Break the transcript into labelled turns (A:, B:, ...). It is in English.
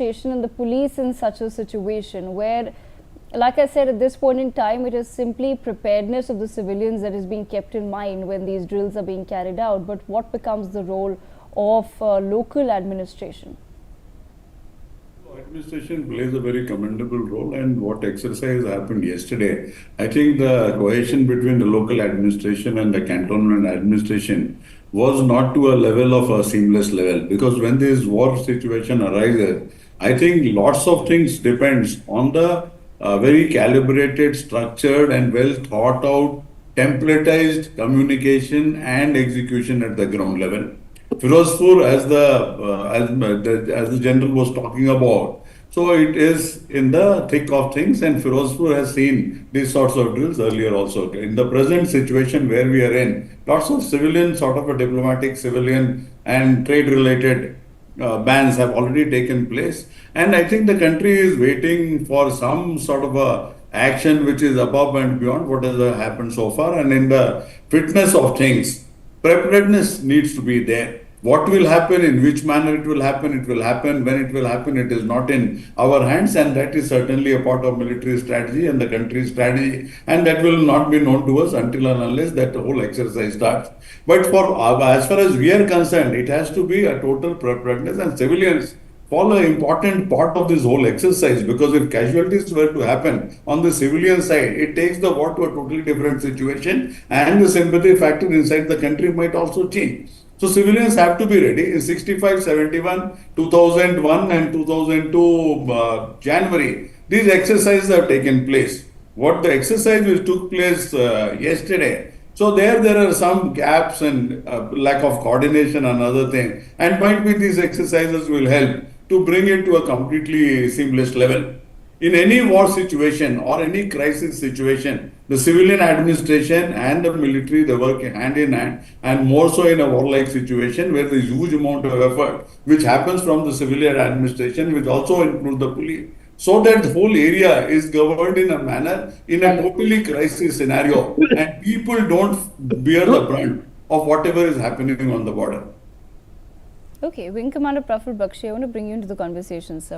A: and the police in such a situation where, like I said, at this point in time, it is simply preparedness of the civilians that is being kept in mind when these drills are being carried out. But what becomes the role of local administration?
B: Administration plays a very commendable role, and what exercise happened yesterday, I think the cohesion between the local administration and the cantonment administration was not to a level of a seamless level, because when this war situation arises, I think lots of things depends on the very calibrated, structured and well thought out, templatized communication and execution at the ground level. Firozepur, as the general was talking about, so it is in the thick of things, and Firozepur has seen these sorts of drills earlier also. In the present situation where we are in, lots of civilian, sort of a diplomatic, civilian and trade-related bans have already taken place, and I think the country is waiting for some sort of a action which is above and beyond what has happened so far. And in the fitness of things, preparedness needs to be there. What will happen, in which manner it will happen, when it will happen, it is not in our hands, and that is certainly a part of military strategy and the country's strategy, and that will not be known to us until and unless that whole exercise starts. But for as far as we are concerned, it has to be a total preparedness, and civilians form an important part of this whole exercise, because if casualties were to happen on the civilian side, it takes the war to a totally different situation, and the sympathy factor inside the country might also change. So civilians have to be ready. In 65, 71, 2001 and 2002 January, these exercises have taken place. What the exercise which took place yesterday, so there are some gaps and lack of coordination and other thing, and might be these exercises will help to bring it to a completely seamless level. In any war situation or any crisis situation, the civilian administration and the military, they work hand in hand, and more so in a warlike situation where there is huge amount of effort which happens from the civilian administration, which also includes the police, so that the whole area is governed in a manner in a totally crisis scenario, and people don't bear the brunt of whatever is happening on the border.
A: Okay, Wing Commander Praful Bakshi, I want to bring you into the conversation, sir.